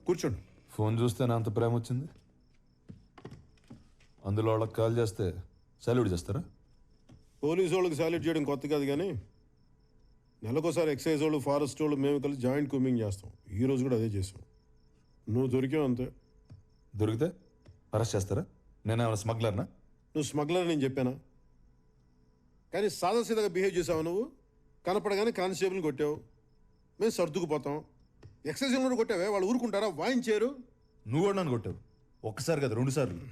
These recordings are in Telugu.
కూర్చోండి. ఫోన్ చూస్తే నా అంత ప్రేమ వచ్చింది. అందులో వాళ్ళకి కాల్ చేస్తే సాల్యూట్ చేస్తారా? పోలీసు వాళ్ళకి సాల్యూట్ చేయడం కొత్త కాదు, కానీ నెలకోసారి ఎక్సైజ్ వాళ్ళు, ఫారెస్ట్ వాళ్ళు మేము కలిసి జాయింట్ కూమింగ్ చేస్తాం. ఈ రోజు కూడా అదే చేసాం. నువ్వు దొరికావు అంతే. దొరికితే అరెస్ట్ చేస్తారా? నేనేమైనా స్మగ్లర్నా? నువ్వు స్మగ్లర్ నేను చెప్పానా? కానీ సాదాసీదాగా బిహేవ్ చేసావు నువ్వు. కనపడగానే కానిస్టేబుల్ని కొట్టావు, మేము సర్దుకుపోతాం. ఎక్సైజ్ కూడా కొట్టావే, వాళ్ళు ఊరుకుంటారా? వాయించారు. నువ్వు కూడా నన్ను కొట్టావు. ఒక్కసారి కదా, 2 సార్లు.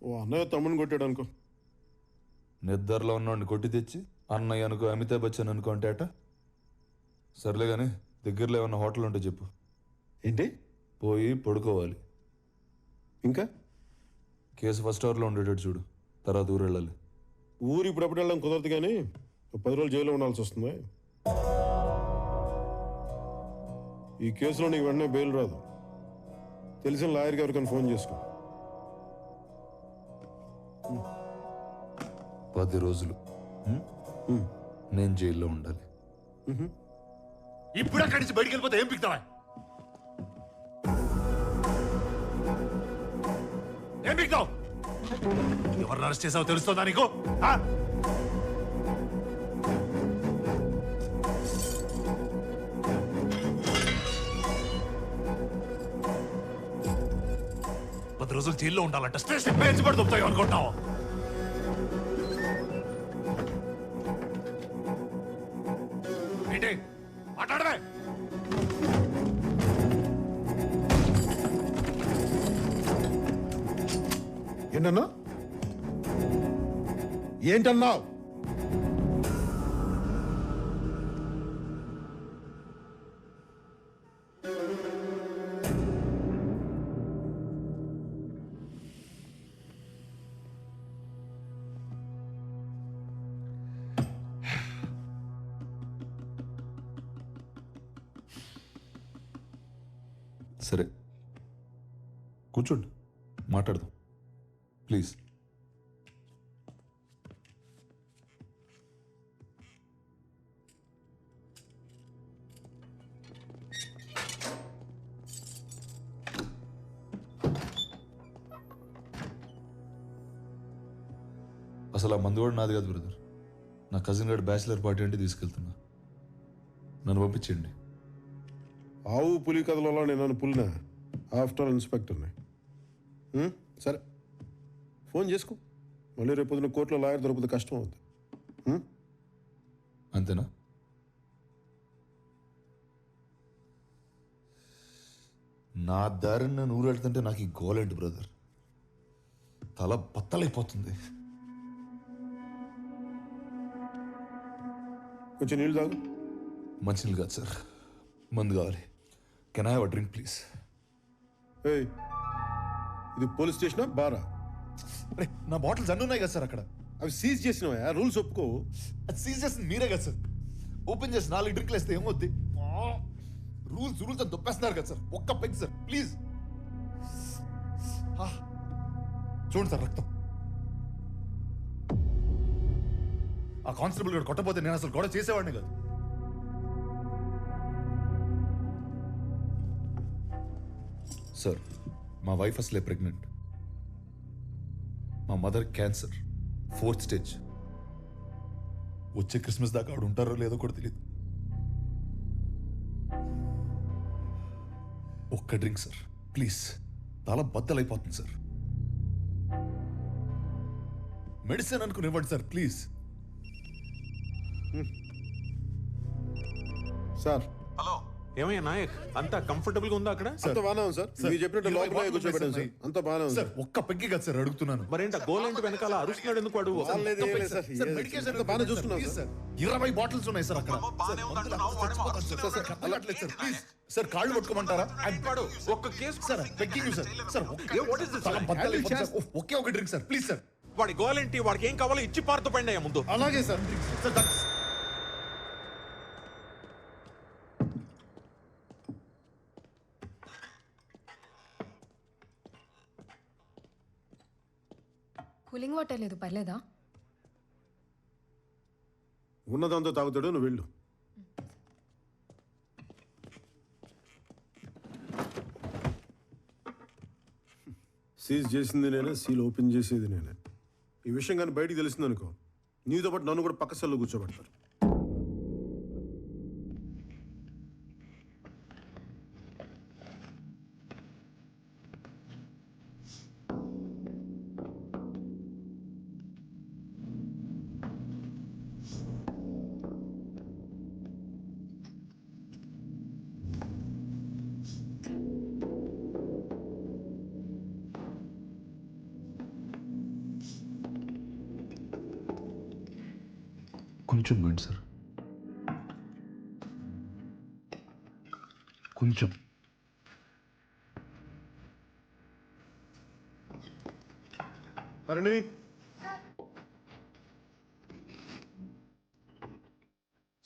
ఓ అన్నయ్య తమ్ముని కొట్టాడు అనుకో. నిద్రలో ఉన్నవాడిని కొట్టి తెచ్చి అన్నయ్య అనుకో, అమితాబ్ బచ్చన్ అనుకో అంటే అట. సర్లే కానీ దగ్గరలో ఏమన్నా హోటల్ ఉంటే చెప్పు. ఏంటి? పోయి పడుకోవాలి. ఇంకా కేసు ఫస్ట్ అవర్లో ఉండేటట్టు చూడు, తర్వాత ఊరు వెళ్ళాలి. ఊరు ఇప్పుడప్పుడు వెళ్ళడం కుదరదు, కానీ 10 రోజులు జైల్లో ఉండాల్సి వస్తుంది. ఈ కేసులో నీకు వెంటనే బెయిల్ రాదు. తెలిసిన లాయర్కి ఎవరికైనా ఫోన్ చేసుకో. 10 రోజులు నేను జైల్లో ఉండాలి. ఇప్పుడు అక్కడి నుంచి బయటికి వెళ్ళిపోతే ఏం పిక్తావా? ఏం పిక్తావు? ఎవరిని అరెస్ట్ చేసావో తెలుస్తుందా నీకు? ఆ? పది రోజులు జైల్లో ఉండాలంట. స్టేషన్ పేర్చి పడి దొరుకుతాయి అనుకుంటున్నావు? ఏంటి మాట్లాడవే? ఏంటన్నా? ఏంటన్నావు? సరే కూర్చోండి, మాట్లాడదాం ప్లీజ్. అసలు ఆ మందు కూడా నాది కాదు బ్రదర్. నా కజిన్ గారు బ్యాచిలర్ పార్టీ అంటే తీసుకెళ్తున్నా. నన్ను పంపించండి. ఆవు పులి కథలలో నేను పులినా? ఆఫ్టర్ ఇన్స్పెక్టర్ని. సరే ఫోన్ చేసుకో. మళ్ళీ రేపు పొద్దున కోర్టులో లాయర్ దొరికితే కష్టం అవుతుంది. అంతేనా? నా దారిని నేను ఊరెళ్తుంటే నాకు ఈ గోలేంటి బ్రదర్, తల బత్తలైపోతుంది. కొంచెం నీళ్ళు తాగు. మంచినీళ్ళు కాదు సార్, మందు కావాలి. Can I have a drink please? ఏయ్, ఇది పోలీస్ స్టేషనా బారా? అరే నా బాటిల్స్ అన్నీ ఉన్నాయి కదా సార్ అక్కడ. అవి సీజ్ చేసినవా? రూల్స్ ఒప్పుకో. అది సీజ్ చేసింది మీరే కదా సార్. ఓపెన్ చేసి 4 డ్రింక్లు వేస్తే ఏమవుద్ది? రూల్స్ అని దొప్పేస్తున్నారు కదా సార్. ఒక్క పెగ్ సార్ ప్లీజ్. చూడండి సార్ రక్తం. ఆ కానిస్టేబుల్ గారు కొట్టపోతే నేను అసలు గొడవ చేసేవాడిని కాదు. సార్ మా వైఫ్ అసలే ప్రెగ్నెంట్. మా మదర్ క్యాన్సర్ 4th స్టేజ్. వచ్చే క్రిస్మస్ దాకా ఆవిడ ఉంటారో లేదో కూడా తెలియదు. ఒక్క డ్రింక్ సార్ ప్లీజ్, చాలా బద్దలైపోతుంది సార్. మెడిసిన్ అనుకుని ఇవ్వండి సార్ ప్లీజ్. సార్ హలో, ఏమయ్యా నాయక్, అంతా కంఫర్టబుల్ గా ఉందా అక్కడ? అంత బాగానే ఉంది సార్. మీరు చెప్పినట్టు లోపల కూర్చోబెట్టాను సార్. అంత బాగానే ఉంది సార్. ఒక్క పెగ్గి కదా సార్ అడుగుతున్నాను. మరేంట గోలేంటి వెనకాల అరుస్తున్నాడు ఎందుకు అడుగు? లేదు, ఏం లేదు సార్. సార్, మెడికేషన్ అంత బాగానే చూసుకున్నాం సార్. 20 బాటిల్స్ ఉన్నాయి సార్ అక్కడ. అలవాట్లేదు సార్ ప్లీజ్. సార్ కాళ్ళు పట్టుకోమంటారా? ఒక్క case sir begging sir. Sir ఒకే ఒక డ్రింక్ సార్ ప్లీజ్ సార్. వాడి గోలేంటి, వాడికి ఏం కావాలో ఇచ్చి పారుతూ పండి అయ్యా ముందు. అలాగే సార్. సార్ కూలింగ్ వాటర్ లేదు, పర్లేదా? ఉన్నదంతా తాగుతాడు, నువ్వు వెళ్ళు. సీజ్ చేసింది నేనే, సీల్ ఓపెన్ చేసేది నేనే. ఈ విషయం కానీ బయటికి తెలిసిందనుకో, నీతో పాటు నన్ను కూడా పక్క సెల్లో కూర్చోబెడతారు. కొంచెం పోయింది సార్, కొంచెం. హరిణి,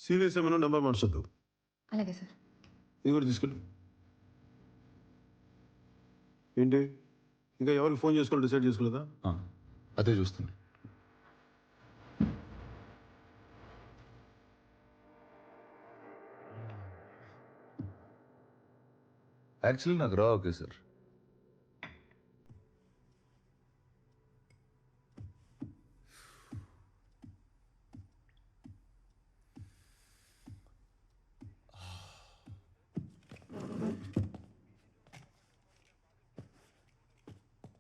సీరియస్ ఏమైనా నెంబర్ మార్చొద్దు. అలాగే సార్. ఇది కూడా తీసుకెళ్ళు. ఏంటి ఇంకా ఎవరికి ఫోన్ చేసుకోవాలి డిసైడ్ చేసుకోలేదా? అదే చూస్తున్నా. యాక్చువల్లీ నాకు రా okay sir.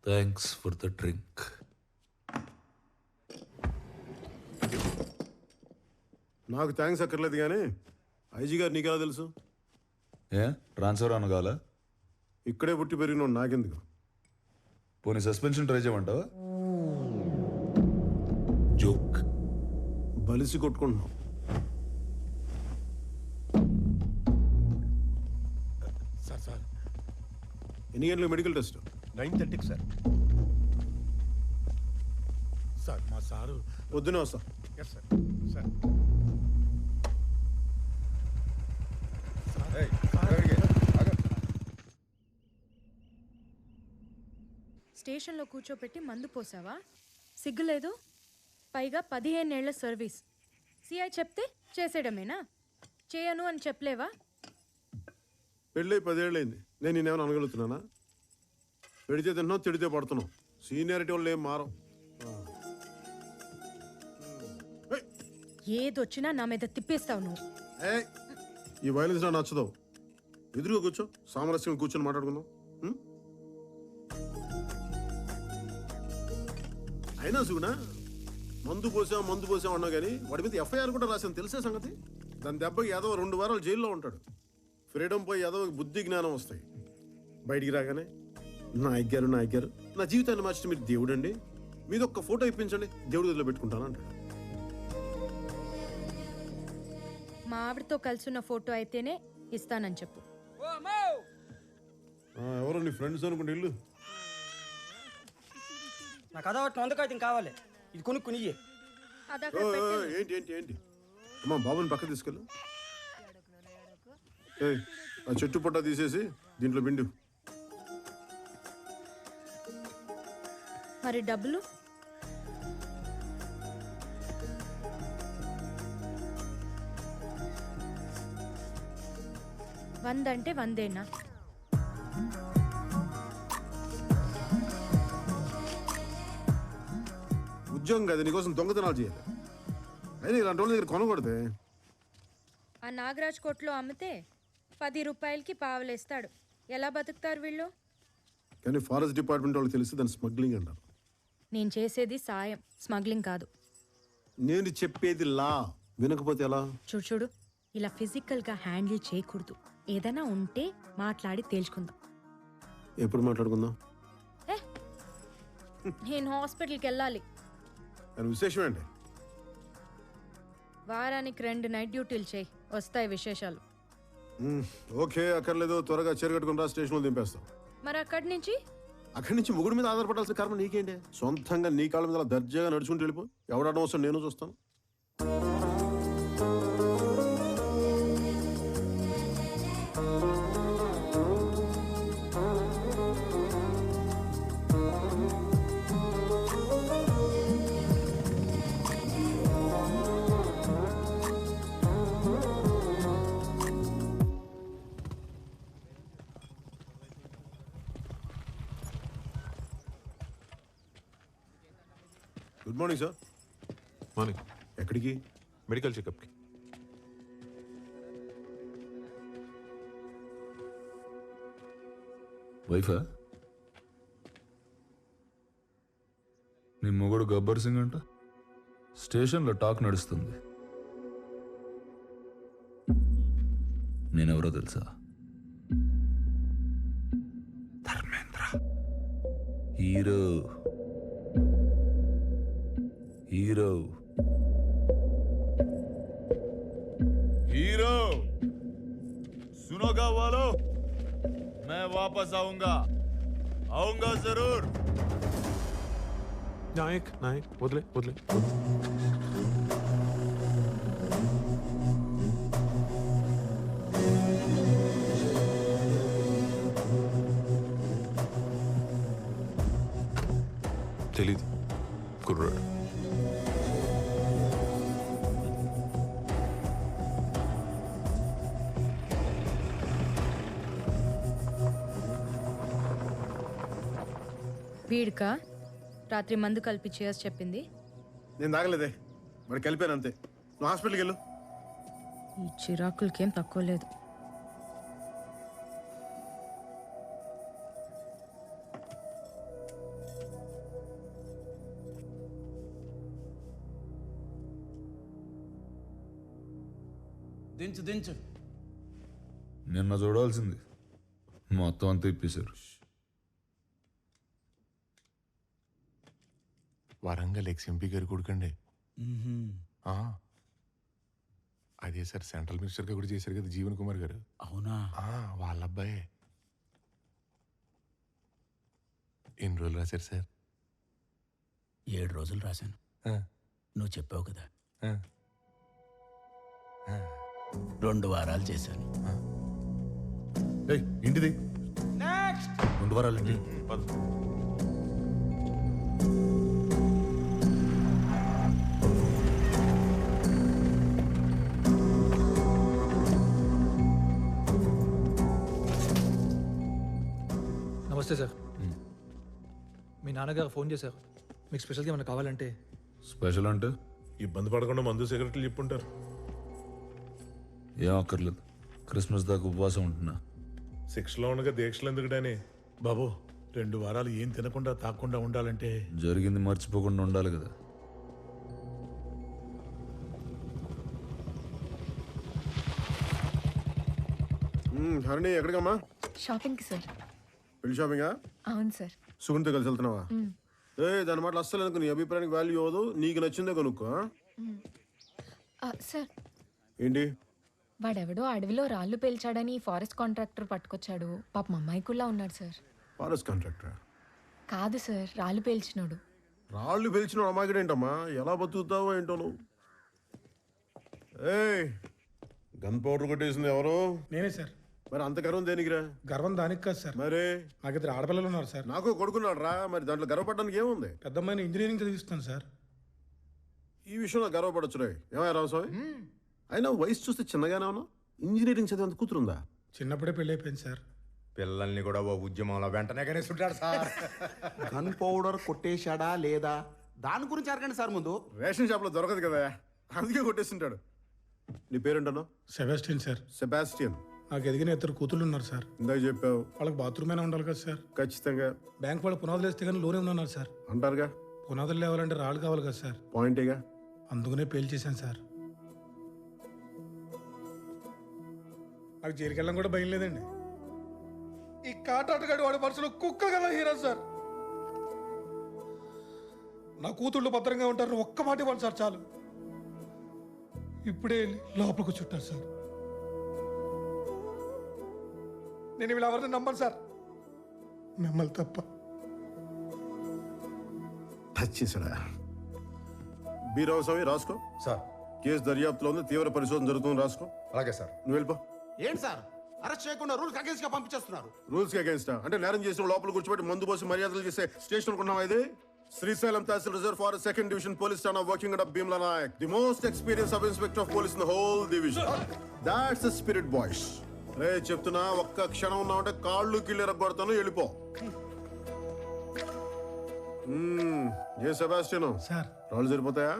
Thanks for the drink. నాకు థ్యాంక్స్ అక్కర్లేదు కానీ ఐజీ గారు నీకెలా తెలుసు? ఏ ట్రాన్స్ఫర్ అనగాల? ఇక్కడే పుట్టి పెరిగిన నాకెందుకు? పోనీ సస్పెన్షన్ ట్రై చేయమంటావా? జోక్. బలిసి కొట్టుకుంటున్నాం. సార్ ఎన్ని గంటలకు మెడికల్ టెస్ట్? 9:30కి సార్. సార్ మా సారు పొద్దునే వస్తా. Yes sir. సార్ స్టేషన్లో కూర్చోపెట్టి మందు పోసావా? సిగ్గులేదు? పైగా 15 ఏళ్ల సర్వీస్. సిఐ చెప్తే చేసేయడమేనా? చేయను అని చెప్పలేవా? పెళ్ళి 10 ఏళ్ళైంది. నేను నేనేమైనా అనగలుగుతున్నానా? పెడితే తింటున్నావు, తిడితే పడుతున్నావు. సీనియారిటీ వాళ్ళు ఏం మారం. ఏదొచ్చినా నా మీద తిప్పేస్తావు నువ్వు. ఈ వైలెన్స్ నాకు నచ్చదు. ఎదురుగా కూర్చో, సామరస్యంగా కూర్చొని మాట్లాడుకుందాం. అయినా చూడా, మందు పోసాం అన్నావు కానీ వాడి మీద ఎఫ్ఐఆర్ కూడా రాశాను, తెలిసే సంగతి. దాని దెబ్బకి యాదవ 2 వారాలు జైల్లో ఉంటాడు. ఫ్రీడమ్ పోయి యాదవకి బుద్ధి జ్ఞానం వస్తాయి. బయటికి రాగానే నాయక్ గారు నా జీవితాన్ని మార్చిన మీరు దేవుడు అండి, మీద ఒక్క ఫోటో ఇప్పించండి, దేవుడి గదిలో పెట్టుకుంటాను అంటాడు. మా ఆవిడతో కలిసిన ఫోటో అయితేనే ఇస్తానని చెప్పు. ఎవరో నీ ఫ్రెండ్స్ అనుకుంటే ఇల్లు. నాకు అదొకటి వందకాయతం కావాలి, ఇది కొనుక్కుని. ఏంటి అమ్మా, బాబుని పక్క తీసుకెళ్ళు. ఆ చెట్టు పొట్ట తీసేసి దీంట్లో పిండు. మరి డబ్బులు? వందంటే 100ఏనా? ఉద్యోగం కదా, నీకోసం దొంగతనాలు చేయాలి. అయినా ఇలాంటి వాళ్ళ దగ్గర కొనకూడదే. ఆ నాగరాజ్ కోట్లో అమ్మితే 10 రూపాయలకి పావలేస్తాడు. ఎలా బతుకుతారు వీళ్ళు? కానీ ఫారెస్ట్ డిపార్ట్మెంట్ వాళ్ళు తెలిసి దాన్ని స్మగ్లింగ్ అంటారు. నేను చేసేది సాయం, స్మగ్లింగ్ కాదు. నేను చెప్పేది లా, వినకపోతే ఎలా? చూడు, ఇలా ఫిజికల్గా హ్యాండిల్ చేయకూడదు. ఏదైనా ఉంటే మాట్లాడి తేల్చుకుందాం. ఎప్పుడు మాట్లాడుకుందాం? నేను హాస్పిటల్కి వెళ్ళాలి. దాని విశేషం ఏంటి? వారానికి 2 నైట్ డ్యూటీలు చేయి, వస్తాయి విశేషాలు. ఓకే, అక్కర్లేదు. త్వరగా చేరగట్టుకుని రా, స్టేషన్లో దింపేస్తాం. మరి అక్కడి నుంచి ముగ్గురు మీద ఆధారపడాల్సిన కర్మ నీకేంటి? సొంతంగా నీ కాళ్ళ మీద దర్జాగా నడుచుకుంటూ వెళ్ళిపో. ఎవడడం వస్తాను, నేను చూస్తాను. Good morning sir. మార్నింగ్. ఎక్కడికి? మెడికల్ చెకప్కి. వైఫా? నీ మొగుడు గబ్బర్ సింగ్ అంట స్టేషన్లో టాక్ నడుస్తుంది. నేనెవరో తెలుసా? ధర్మేంద్ర. Hero hero hero. सुनोगा वालों, मैं वापस आऊंगा जरूर. నాయక్ నాయక్ వదిలే వదిలే. తెలీదు కుర్రాడు. వీడికా రాత్రి మందు కలిపి చేసి చెప్పింది? నేను తాగలేదే, మరి కలిపాను అంతే. నువ్వు హాస్పిటల్కి వెళ్ళు. ఈ చిరాకులకేం తక్కువ లేదు. దించు దించు. నిన్న చూడాల్సింది మొత్తం అంతా ఇప్పేశారు. వరంగల్ ఎక్స్ఎంపీ గారు కొడుకండి. అదే సార్, సెంట్రల్ మినిస్టర్గా కూడా చేశారు కదా జీవన్ కుమార్ గారు. అవునా? వాళ్ళ అబ్బాయే. ఎన్ని రోజులు రాశారు సార్? 7 రోజులు రాశాను. నువ్వు చెప్పావు కదా, 2 వారాలు చేశాను. ఇంటిది 2 వారాలు ఇంటి. నమస్తే సార్. మీ నాన్నగారు ఫోన్ చేశారు, మీకు స్పెషల్గా ఏమైనా కావాలంటే. స్పెషల్ అంటే ఇబ్బంది పడకుండా మందు సిగరెట్లు చెప్పుంటారు. ఏం అక్కర్లేదు, క్రిస్మస్ దాకా ఉపవాసం ఉంటున్నా. శిక్షలో ఉండగా దీక్షలు ఎందుకుడాని బాబు. 2 వారాలు ఏం తినకుండా తాకుండా ఉండాలంటే జరిగింది మర్చిపోకుండా ఉండాలి కదా. హరిణి ఎక్కడికమ్మా? షాపింగ్కి సార్. పెళ్లి షాపింగా? అవును సార్. సుగుణితో కలిసి వెళ్తున్నావా? దాని మాటలు అస్సలు అనుకో, నీ అభిప్రాయానికి వాల్యూ అవ్వదు. నీకు నచ్చిందే కొనుక్కో. సార్, ఏంటి? వాడెవడో అడవిలో రాళ్ళు పేల్చాడని ఫారెస్ట్ కాంట్రాక్టర్ పట్టుకొచ్చాడు. పాపం అమ్మాయికుల్లా ఉన్నాడు సార్. ఫారెస్ట్ కాంట్రాక్టర్ కాదు సార్, రాళ్ళు పేల్చినాడు. రాళ్ళు పిలిచిన అమ్మాయికి ఏంటమ్మా? ఎలా బతుకుతావో ఏంటో నువ్వు. గన్ పౌడర్ కొట్టేసింది ఎవరు? నేనే సార్. మరి అంత గర్వం దేనికిరా? గర్వం దానికి కాదు సార్. మరి నాకు 2 ఆడపిల్లలు ఉన్నారు సార్. నాకు కొడుకున్నాడు రా. మరి దాంట్లో గర్వపడడానికి ఏముంది? పెద్దమ్మాయిని ఇంజనీరింగ్ చదివిస్తాను సార్. ఈ విషయంలో గర్వపడచ్చు రే. ఏమయ్య రామస్వామి, అయినా వయసు చూస్తే చిన్నగానే ఉన్నావు. ఇంజనీరింగ్ చదివేంత కూతురుందా? చిన్నప్పుడే పెళ్ళి అయిపోయింది సార్. పిల్లల్ని కూడా ఓ ఉద్యమంలో వెంటనే కనేస్తుంటాడు సార్. గన్ పౌడర్ కొట్టేశాడా లేదా దాని గురించి అడగండి సార్ ముందు. రేషన్ షాప్లో దొరకదు కదా, అందుకే కొట్టేస్తుంటాడు. నీ పేరేంటన్నా? Sebastian sir. సెబాస్టియన్. నాకు ఎదిగిన 2 కూతుళ్ళు ఉన్నారు సార్. ఇందాక చెప్పావు. వాళ్ళకి బాత్రూమ్ అయినా ఉండాలి కదా సార్. ఖచ్చితంగా. బ్యాంక్ వాళ్ళు పునాదులు వేస్తే కానీ లోనే ఉన్నారు సార్. అంటారుగా, పునాదులు లేవాలంటే రాళ్ళు కావాలి కదా సార్. పాయింటేగా. అందుకనే పేల్ చేశాను సార్. నాకు జైలుకి వెళ్ళడం కూడా భయం లేదండి. ఈ కాటాటగాడు వాడి మనసులో కుక్క కదా హీరో సార్. నా కూతుళ్ళు భద్రంగా ఉంటారు, ఒక్క మాట ఇవ్వండి సార్ చాలు. ఇప్పుడే లోపలికి చుట్టారు సార్. నేను వీళ్ళు ఎవరిని నమ్మను సార్, మిమ్మల్ని తప్ప. టచ్ చేశాడా? బీరావు స్వామి రాసుకో సార్. కేసు దర్యాప్తులో ఉంది, తీవ్ర పరిశోధన జరుగుతుంది. రాసుకో. అలాగే సార్. నువ్వు వెళ్ళిపో. ఏంటి సార్ అరెస్ట్ చేయకుండా రూల్స్ అగేన్స్ట్ గా పంపించేస్తున్నారు? రూల్స్ కి అగేన్స్ట్ అంటే నేరం చేసిన లోపల కూర్చోబెట్టి మందు పోసి మర్యాదలు చేసే స్టేషన్ అనుకున్నావా ఇది? Srisailam tehsil reserve forest 2nd Division Police Station working under Bhimla Nayak, the most experienced sub-inspector of police in the whole division. That's the spirit, boys. రే చెప్తున్నా, ఒక్క క్షణం ఉన్నావంటే కాళ్ళు కిళ్ళెర కొడతాను. వెళ్ళిపో. ఏ సెబాస్టియన్ సార్ రాళ్ళు సరిపోతాయా?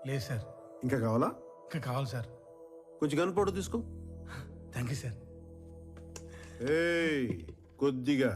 లేదు సార్, ఇంకా కావాలా? ఇంకా కావాలి సార్. కొంచెం గన్ పౌడర్ తీసుకో. Thank you sir. ఏయ్, కొద్దిగా